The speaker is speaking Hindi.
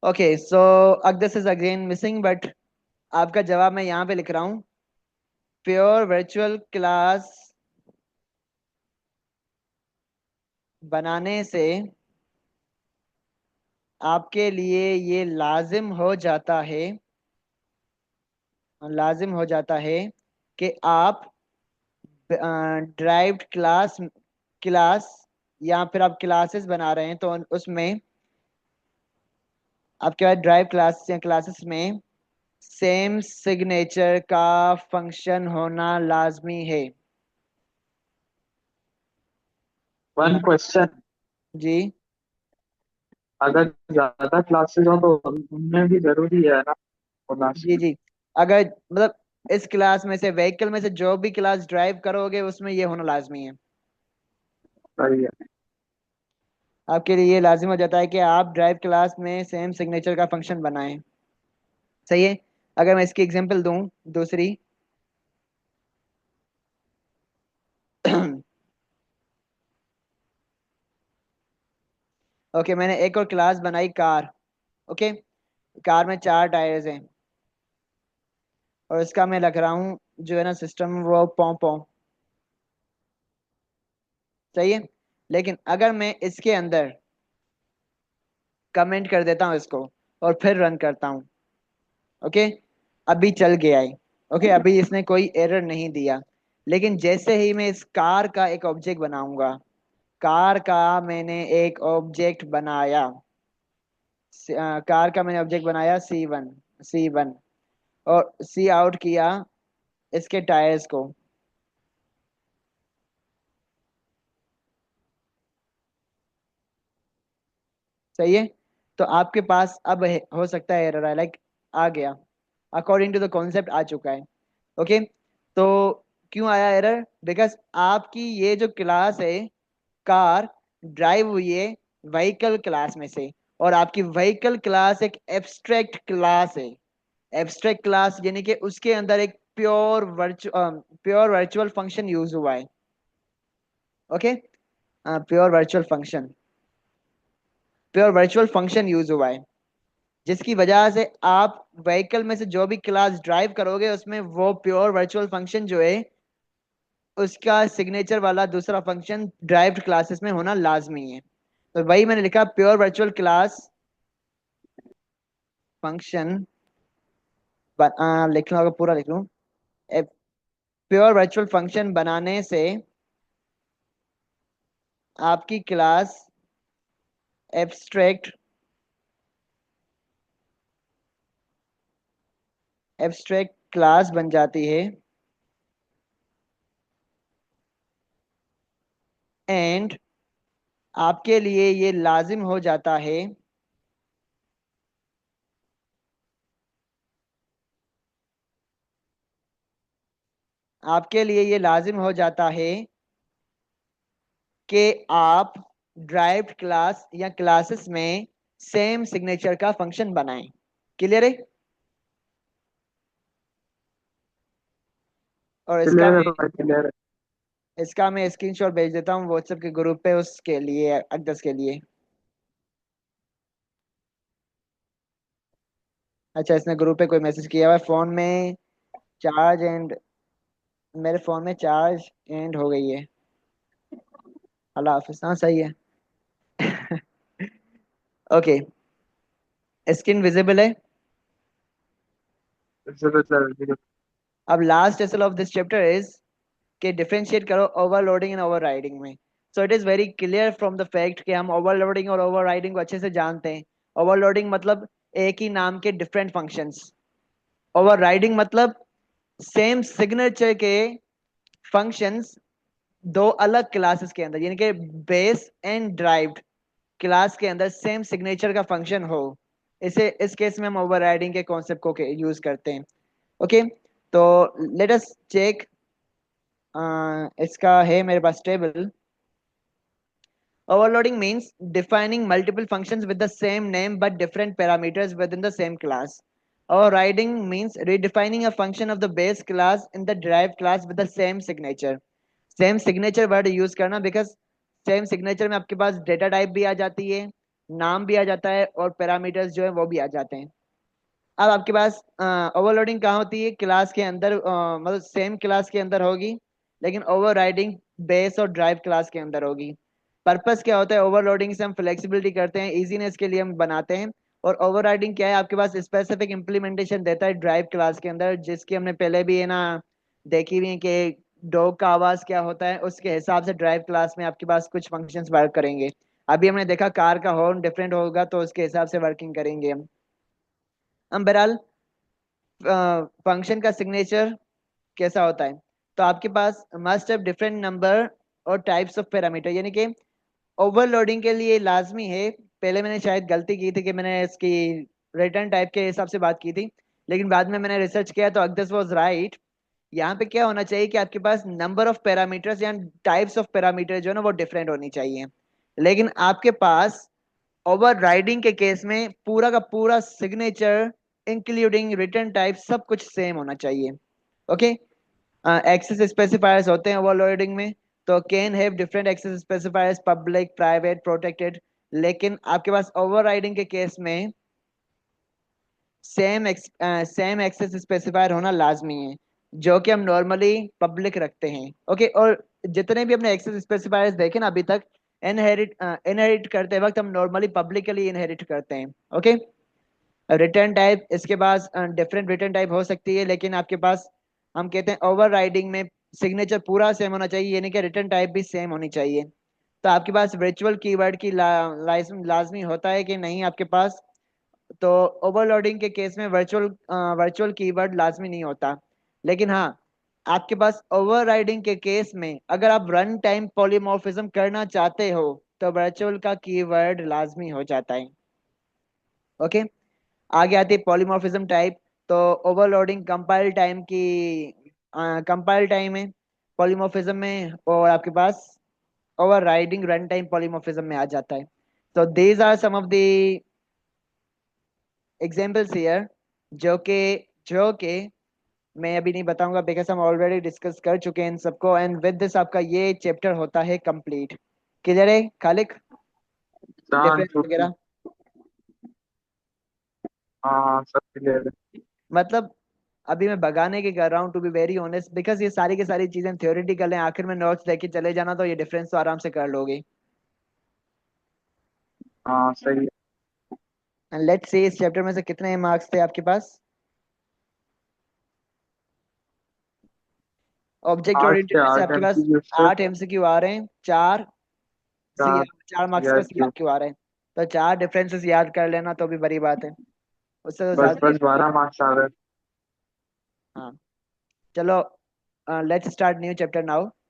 Okay so this is again missing but आपका जवाब मैं यहाँ पे लिख रहा हूँ। प्योर वर्चुअल क्लास बनाने से आपके लिए ये लाजिम हो जाता है कि आप ड्राइव्ड क्लास या फिर आप क्लासेस बना रहे हैं तो उसमें आपके पास ड्राइव क्लास या क्लासेस में सेम सिग्नेचर का फंक्शन होना लाजमी है। One question. जी अगर ज्यादा क्लासेस हो तो उनमें भी जरूरी है ना होना। जी जी। अगर मतलब इस क्लास में से व्हीकल में से जो भी क्लास ड्राइव करोगे उसमें ये होना लाजमी है। सही है। आपके लिए ये लाजिम हो जाता है कि आप ड्राइव क्लास में सेम सिग्नेचर का फंक्शन बनाएं। सही है। अगर मैं इसकी एग्जांपल दूं दूसरी ओके मैंने एक और क्लास बनाई कार। ओके कार में चार टायर्स हैं और इसका मैं लग रहा हूँ जो है ना सिस्टम वो पौ पौ। सही है। लेकिन अगर मैं इसके अंदर कमेंट कर देता हूँ इसको और फिर रन करता हूँ। ओके अभी चल गया है। ओके अभी इसने कोई एरर नहीं दिया। लेकिन जैसे ही मैं इस कार का एक ऑब्जेक्ट बनाऊंगा कार का मैंने एक ऑब्जेक्ट बनाया कार का मैंने ऑब्जेक्ट बनाया सी वन और सी आउट किया इसके टायर्स को। सही है। तो आपके पास अब हो सकता है एरर है लाइक आ गया अकॉर्डिंग टू द कॉन्सेप्ट आ चुका है। ओके तो क्यों आया एरर बिकॉज आपकी ये जो क्लास है कार ड्राइव हुई है व्हीकल क्लास में से और आपकी व्हीकल क्लास एक एब्स्ट्रैक्ट क्लास है। एब्स्ट्रैक्ट क्लास यानी कि उसके अंदर एक प्योर वर्चुअल फंक्शन यूज हुआ है। Okay pure virtual function use हुआ है जिसकी वजह से आप व्हीकल में से जो भी क्लास ड्राइव करोगे उसमें वो प्योर वर्चुअल फंक्शन जो है उसका सिग्नेचर वाला दूसरा फंक्शन ड्राइव्ड क्लासेस में होना लाजमी है। तो वही मैंने लिखा प्योर वर्चुअल क्लास फंक्शन लिख लूँ अगर पूरा लिख लूँ प्योर वर्चुअल फंक्शन बनाने से आपकी क्लास एब्स्ट्रैक्ट एब्स्ट्रैक्ट क्लास बन जाती है एंड आपके लिए ये लाजिम हो जाता है आपके लिए ये लाजिम हो जाता है कि आप ड्राइव्ड क्लास या क्लासेस में सेम सिग्नेचर का फंक्शन बनाएं। क्लियर है। और क्लियर है भाई, क्लियर है। इसका मैं स्क्रीनशॉट भेज देता हूँ व्हाट्सएप के ग्रुप पे उसके लिए अक्दस के लिए। अच्छा इसने ग्रुप पे कोई मैसेज किया हुआ है फोन में चार्ज एंड मेरे फोन में चार्ज एंड हो गई है। अल्लाह हाफिज हाँ सही है। ओके स्क्रीन विजिबल है। जरूर जरूर जरूर। अब last acyl of this chapter is कि डिफरेंशिएट करो ओवरलोडिंग एंड ओवरराइडिंग में। So it is very clear from the fact कि हम ओवरलोडिंग और ओवरराइडिंग को अच्छे से जानते हैं। ओवरलोडिंग मतलब एक ही नाम के डिफरेंट फंक्शंस। ओवरराइडिंग मतलब सेम सिग्नेचर के फंक्शंस दो अलग क्लासेस के अंदर यानी कि बेस एंड ड्राइव्ड क्लास के अंदर सेम सिग्नेचर का फंक्शन हो। इस केस में हम ओवरराइडिंग के कॉन्सेप्ट को यूज करते हैं। ओके तो लेट अस चेक। इसका है मेरे पास table. Overloading means defining multiple functions with the same name but different parameters within the same class. Overriding means redefining a function of the base class in the derived class with the same signature. Same signature word use करना because same signature में आपके पास डेटा टाइप भी आ जाती है नाम भी आ जाता है और पैरामीटर्स जो है वो भी आ जाते हैं। अब आपके पास ओवरलोडिंग कहाँ होती है, क्लास के अंदर, मतलब सेम क्लास के अंदर होगी, लेकिन ओवरराइडिंग बेस और ड्राइव क्लास के अंदर होगी। पर्पस क्या होता है, ओवरलोडिंग से हम फ्लेक्सिबिलिटी करते हैं, इजीनेस के लिए हम बनाते हैं। और ओवरराइडिंग क्या है, आपके पास स्पेसिफिक इम्प्लीमेंटेशन देता है ड्राइव क्लास के अंदर, जिसकी हमने पहले भी है ना देखी हुई है कि डॉग का आवाज क्या होता है, उसके हिसाब से ड्राइव क्लास में आपके पास कुछ फंक्शंस वर्क करेंगे। अभी हमने देखा कार का हॉर्न डिफरेंट होगा, तो उसके हिसाब से वर्किंग करेंगे हम बहरहाल। फंक्शन का सिग्नेचर कैसा होता है, तो आपके पास मस्ट हैव डिफरेंट नंबर और टाइप्स ऑफ पैरामीटर, यानी कि ओवरलोडिंग के लिए लाजमी है। पहले मैंने शायद गलती की थी कि मैंने इसकी रिटर्न टाइप के हिसाब से बात की थी, लेकिन बाद में मैंने रिसर्च किया तो अगदस वाज राइट। यहाँ पे क्या होना चाहिए कि आपके पास नंबर ऑफ पैरामीटर्स या टाइप्स ऑफ पैरामीटर जो है ना वो डिफरेंट होनी चाहिए, लेकिन आपके पास ओवर राइडिंग के केस में पूरा का पूरा सिग्नेचर इंक्लूडिंग रिटर्न टाइप सब कुछ सेम होना चाहिए। ओके। एक्सेस स्पेसिफायर्स होते हैं ओवरलोडिंग में, तो can have different access specifiers, public, private, protected. लेकिन आपके पास ओवरराइडिंग के केस में सेम एक्सेस स्पेसिफायर होना लाजमी है, जो कि हम नॉर्मली पब्लिक रखते हैं। ओके। और जितने भी हमने एक्सेस स्पेसिफायर्स देखे ना अभी तक, इनहेरिट करते वक्त हम नॉर्मली पब्लिकली इनहेरिट करते हैं। ओके। रिटर्न टाइप, इसके पास डिफरेंट रिटर्न टाइप हो सकती है, लेकिन आपके पास हम कहते हैं ओवर राइडिंग में सिग्नेचर पूरा सेम होना चाहिए, यानी कि रिटर्न टाइप भी सेम होनी चाहिए। तो आपके पास वर्चुअल कीवर्ड की लाजमी होता है कि नहीं आपके पास, तो ओवरलोडिंग के केस में वर्चुअल कीवर्ड लाजमी नहीं होता। लेकिन हाँ, आपके पास ओवरराइडिंग के केस में अगर आप रन टाइम पॉलीमॉर्फिज्म करना चाहते हो तो वर्चुअल का कीवर्ड लाजमी हो जाता है। ओके। आगे आती है पॉलीमॉर्फिज्म टाइप। तो ओवरलोडिंग कंपाइल टाइम है पॉलीमॉर्फिज्म में, और आपके पास ओवरराइडिंग रन टाइम पॉलीमॉर्फिज्म में आ जाता है। तो these are some of the examples here, जो कि मैं अभी नहीं बताऊंगा बिकॉज हम ऑलरेडी डिस्कस कर चुके हैं इन सबको, एंड विद दिस आपका ये चैप्टर होता है कंप्लीट। क्लियर है खालिक, जान डिफरेंस छुट्टी। वगैरह? हाँ हाँ, सब क्लियर है। मतलब अभी मैं भगाने की कर रहा हूँ to be very honest, because ये सारी की सारी चीजें थ्योरेटिकल हैं, आखिर में नोट्स लेके चले जाना तो ये डिफरेंस तो आराम से कर लोगे। हाँ सही है। एंड लेट्स से इस चैप्टर में से कितने मार्क्स थे आपके पास? ऑब्जेक्ट आठ ओरिएंटेड के में से आठ आपके पास एमसीक्यू से 8 MCQ आ रहे हैं, चार सी चार 4 मार्क्स का सीआरक्यू। CRQ आ रहे हैं। तो 4 डिफरेंसेस याद कर लेना तो भी बड़ी बात है, उससे तो बस ज्यादा नहीं। बस 12 मार्क्स आ रहे हैं। हाँ। चलो, let's start new chapter now.